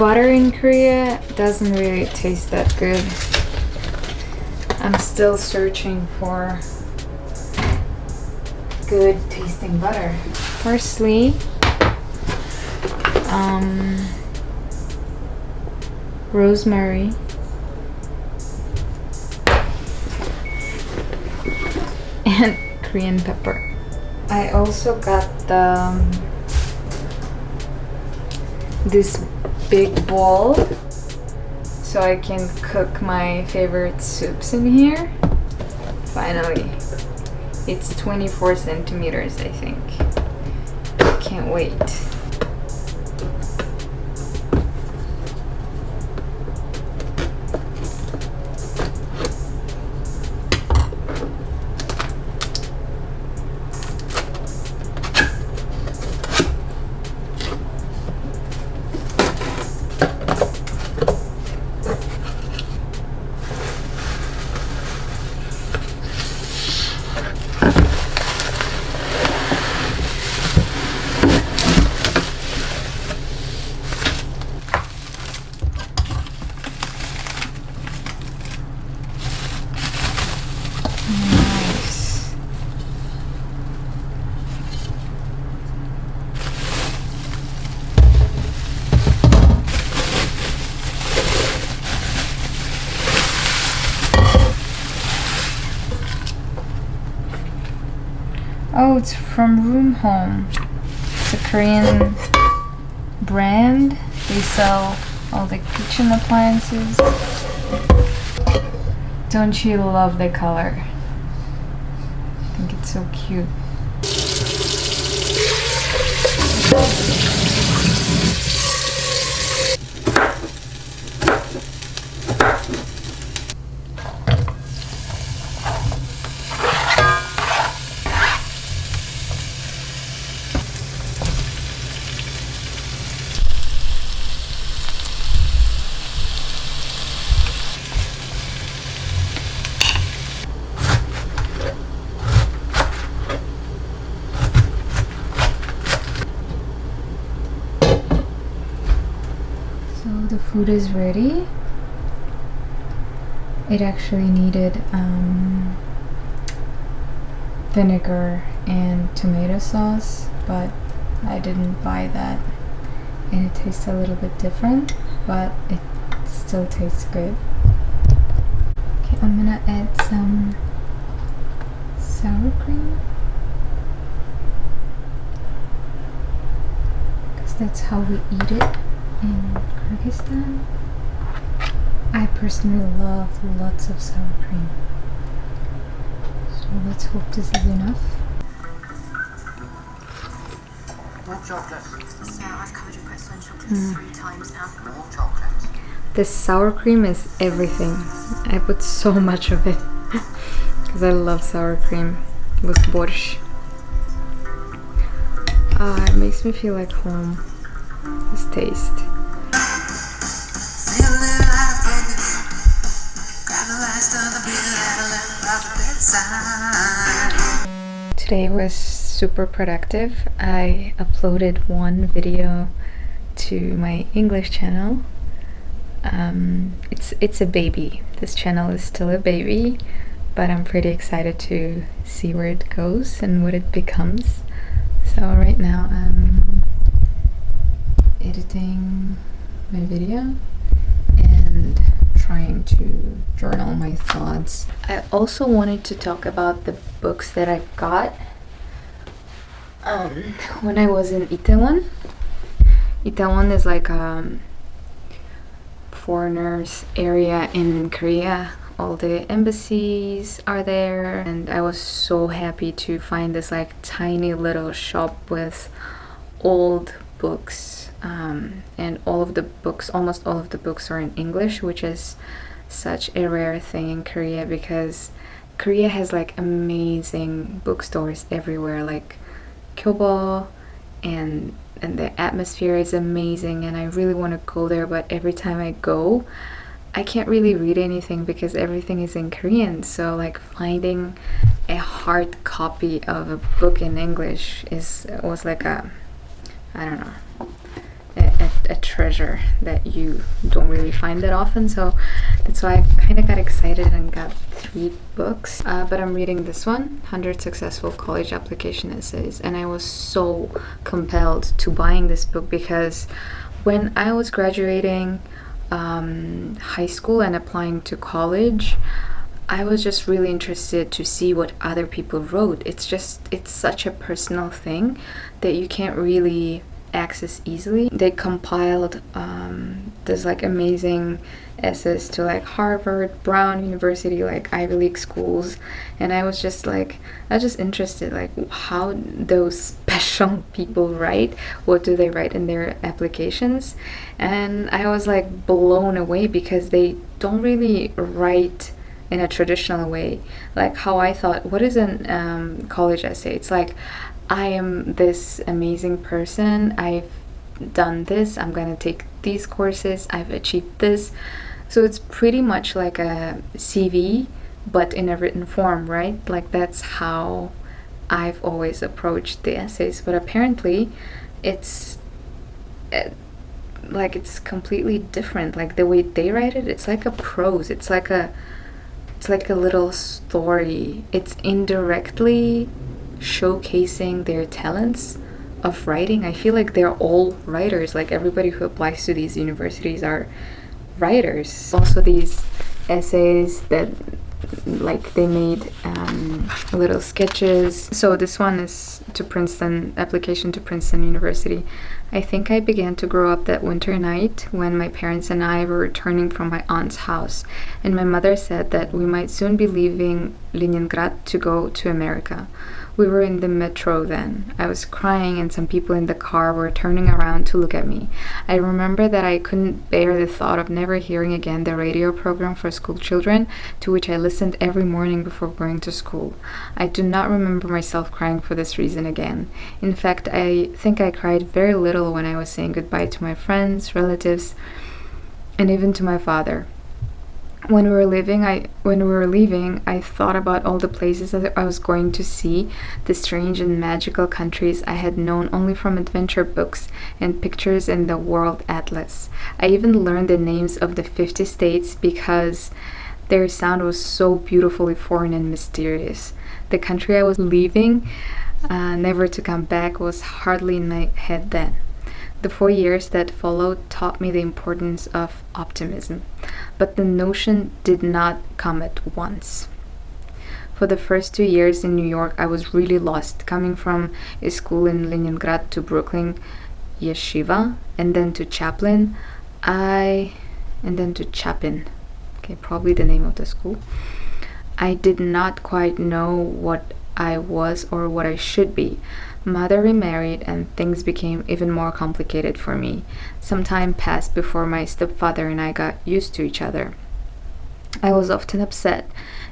butter in Korea doesn't really taste that good. I'm still searching for good tasting butter. Parsley, rosemary, and Korean pepper. I also got this big bowl so I can cook my favorite soups in here. Finally. It's 24 centimeters, I think. Can't wait. Oh, it's from Room Home. It's a Korean brand. They sell all the kitchen appliances. Don't you love the color? I think it's so cute. The food is ready. It actually needed vinegar and tomato sauce, but I didn't buy that, and it tastes a little bit different, but it still tastes good. Okay, I'm gonna add some sour cream, because that's how we eat it in Kyrgyzstan. I personally love lots of sour cream. So let's hope this is enough. More chocolate. So I've covered your breakfast lunch chocolate 3 times now. More chocolate. This sour cream is everything. I put so much of it because I love sour cream with borscht. It makes me feel like home. This taste. Today was super productive. I uploaded one video to my English channel. It's a baby. This channel is still a baby, but I'm pretty excited to see where it goes and what it becomes. So right now I'm editing my video and trying to journal my thoughts. I also wanted to talk about the books that I've got. When I was in Itaewon, Itaewon is like a foreigners area in Korea. All the embassies are there, and I was so happy to find this like tiny little shop with old books, and all of the books, almost all of the books are in English, which is such a rare thing in Korea, because Korea has like amazing bookstores everywhere, like Kyobo, and the atmosphere is amazing, and I really want to go there, but every time I go I can't really read anything because everything is in Korean. So like finding a hard copy of a book in English was like a, I don't know, a treasure that you don't really find that often. So that's why I kind of got excited and got 3 books. But I'm reading this one, 100 Successful College Application Essays, and I was so compelled to buying this book because when I was graduating high school and applying to college, I was just really interested to see what other people wrote. It's such a personal thing that you can't really access easily. They compiled this like amazing essays to like Harvard, Brown University, like Ivy League schools, and I was just interested, like how those special people write. What do they write in their applications? And I was like blown away because they don't really write in a traditional way, like how I thought. What is an college essay? It's like, I am this amazing person, I've done this, I'm gonna take these courses, I've achieved this. So it's pretty much like a CV, but in a written form, right? Like that's how I've always approached the essays. But apparently it's it's completely different. Like the way they write it, it's like a prose. It's like a little story. It's indirectly showcasing their talents of writing. I feel like they're all writers. Like everybody who applies to these universities are writers. Also these essays that like they made little sketches. So this one is to Princeton, application to Princeton University. I think I began to grow up that winter night when my parents and I were returning from my aunt's house, and my mother said that we might soon be leaving Leningrad to go to America. We were in the metro then. I was crying and some people in the car were turning around to look at me. I remember that I couldn't bear the thought of never hearing again the radio program for school children to which I listened every morning before going to school. I do not remember myself crying for this reason again. In fact, I think I cried very little when I was saying goodbye to my friends, relatives, and even to my father. When we were leaving, I thought about all the places that I was going to see, the strange and magical countries I had known only from adventure books and pictures in the World Atlas. I even learned the names of the 50 states because their sound was so beautifully foreign and mysterious. The country I was leaving, never to come back, was hardly in my head then. The 4 years that followed taught me the importance of optimism, but the notion did not come at once. For the first 2 years in New York, I was really lost, coming from a school in Leningrad to Brooklyn, yeshiva, and then to Chaplin. Okay, probably the name of the school. I did not quite know what I was or what I should be. Mother remarried and things became even more complicated for me. Some time passed before my stepfather and I got used to each other. I was often upset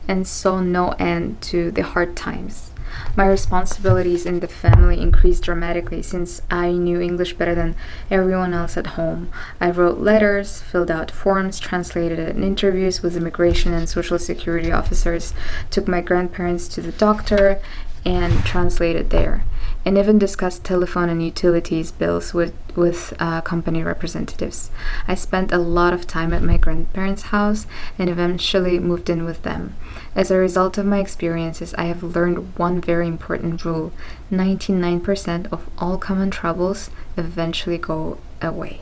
and saw no end to the hard times. My responsibilities in the family increased dramatically since I knew English better than everyone else at home. I wrote letters, filled out forms, translated in interviews with immigration and social security officers, took my grandparents to the doctor, and translated there, and even discussed telephone and utilities bills with company representatives. I spent a lot of time at my grandparents' house and eventually moved in with them. As a result of my experiences, I have learned one very important rule: 99% of all common troubles eventually go away.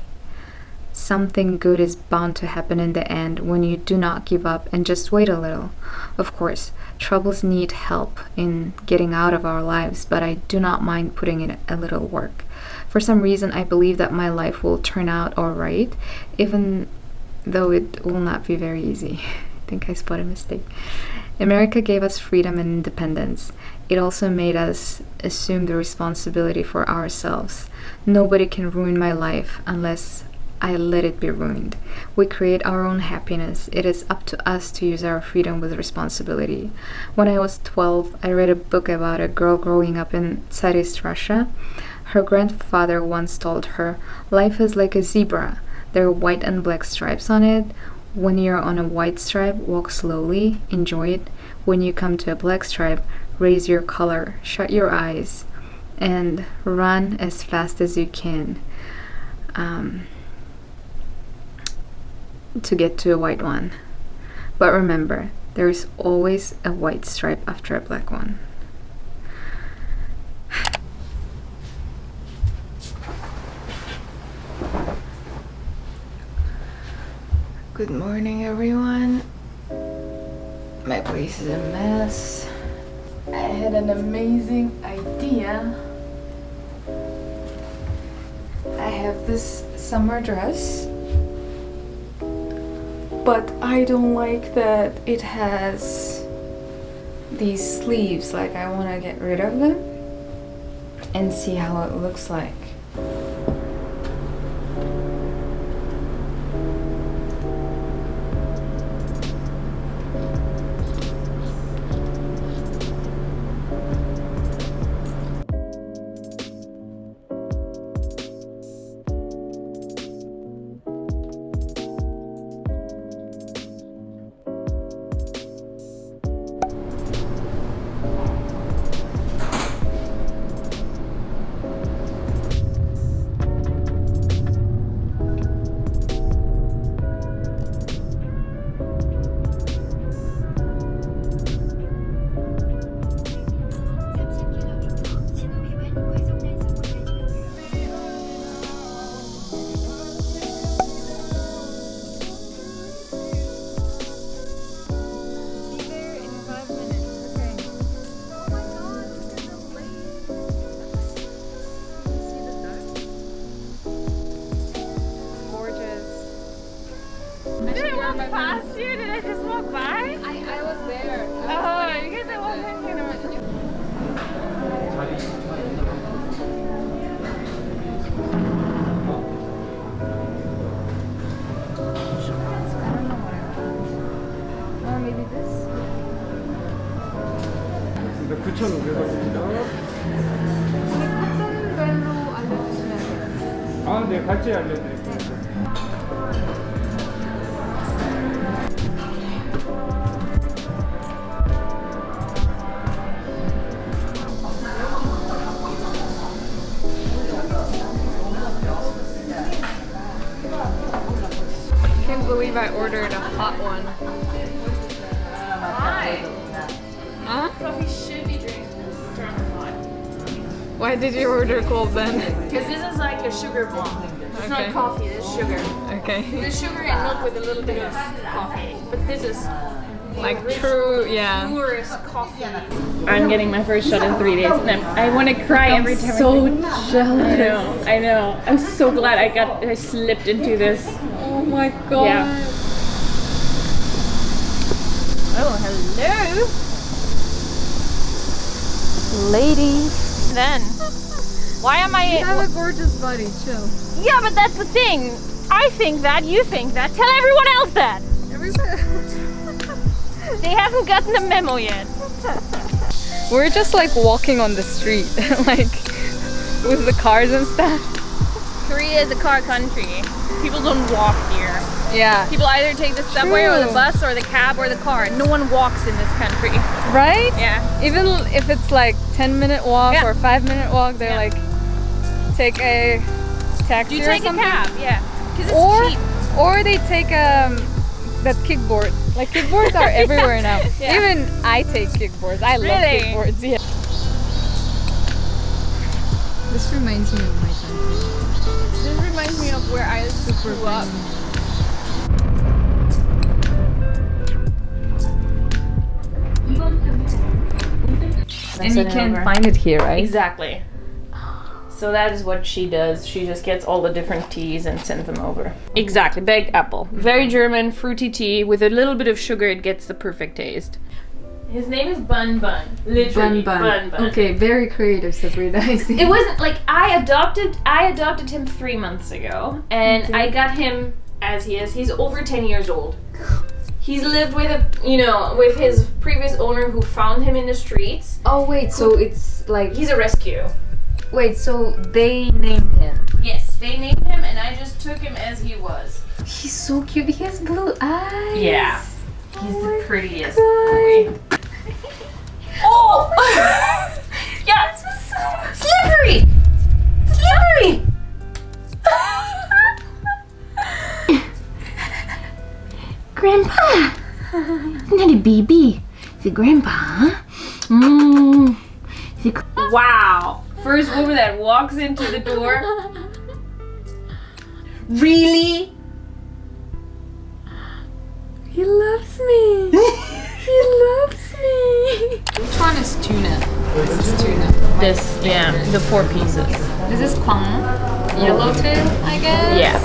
Something good is bound to happen in the end when you do not give up and just wait a little. Of course, troubles need help in getting out of our lives, but I do not mind putting in a little work. For some reason, I believe that my life will turn out all right, even though it will not be very easy. I think I spot a mistake. America gave us freedom and independence. It also made us assume the responsibility for ourselves. Nobody can ruin my life unless I let it be ruined. We create our own happiness. It is up to us to use our freedom with responsibility. When I was 12, I read a book about a girl growing up in Tsarist Russia. Her grandfather once told her, "Life is like a zebra. There are white and black stripes on it. When you're on a white stripe, walk slowly, enjoy it. When you come to a black stripe, raise your color, shut your eyes, and run as fast as you can." to get to a white one. But remember, there is always a white stripe after a black one. Good morning, everyone. My place is a mess. I had an amazing idea. I have this summer dress, but I don't like that it has these sleeves. Like, I want to get rid of them and see how it looks like. Past you? Did I just walk by? I was there. Oh, you guys are walking. Or maybe this? 9,500원입니다. 커튼별로 알려주시면 돼요. 아, 네, 같이 알려드릴게요. I can't believe I ordered a hot one. Why? Huh? Coffee should be drunk hot. Why did you order cold then? Because this is like a sugar bomb. It's Okay. not coffee, it's sugar. Okay. There's sugar and milk with a little bit of coffee. But this is Like true, yeah. purest coffee. I'm getting my first shot in 3 days and I want to cry every time. So jealous. I know. I'm so glad I slipped into this. Oh my god. Yeah. Oh, hello. Lady. Then, why am I? You have a gorgeous body, chill. Yeah, but that's the thing. I think that, you think that. Tell everyone else that. They haven't gotten the memo yet. We're just like walking on the street, like with the cars and stuff. Korea is a car country. People don't walk here. Yeah. People either take the subway or the True. bus or the cab or the car. No one walks in this country. Right? Yeah. Even if it's like 10-minute walk Yeah. or 5-minute walk, they're Yeah. like take a taxi You or take a something. cab, yeah. Because it's Or cheap. or they take that kickboard. Like kickboards are everywhere now. Yeah. Even I take kickboards. I love Really? kickboards. Yeah. This reminds me of my country. This reminds me of where I grew up. And you can find it here, right? Exactly. So that is what she does. She just gets all the different teas and sends them over. Exactly, baked apple. Very German, fruity tea. With a little bit of sugar, it gets the perfect taste. His name is Bun Bun. Literally, Bun Bun. Okay, very creative, Sabrina. I see. It wasn't like I adopted him 3 months ago, and I got him as he is. He's over 10 years old. He's lived with with his previous owner who found him in the streets. Oh wait, so it's like He's a rescue. wait, so they named him. Yes, they named him, and I just took him as he was. He's so cute. He has blue eyes. Yeah, he's the prettiest God. boy. Oh! Yeah, this was so slippery! Slippery! grandpa? Not a baby. Is it grandpa? Wow. First woman that walks into the door. Really? He loves me. He loves me. Which one is tuna? This is tuna. This, yeah, the 4 pieces. This is kwang, yellowtail, I guess. Yeah.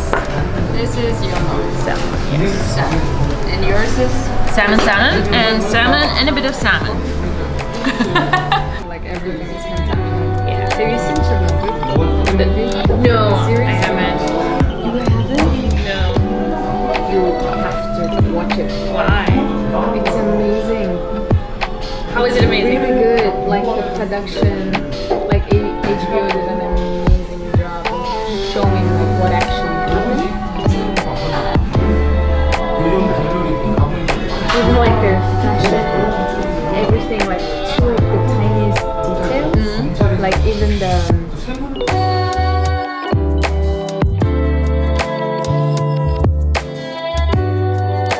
This is yellow. Salmon. Yes. Salmon. And yours is Salmon, and a bit of salmon. like everything is hand. Yeah. Have you seen Chernobyl? The movie? No, I series? haven't. You haven't? No. You have to watch it. Why? It's amazing. How is it amazing? Really good. Like the production, like HBO did an amazing job showing like what actually happened. Even like their fashion, everything, like to like the tiniest details. Like even the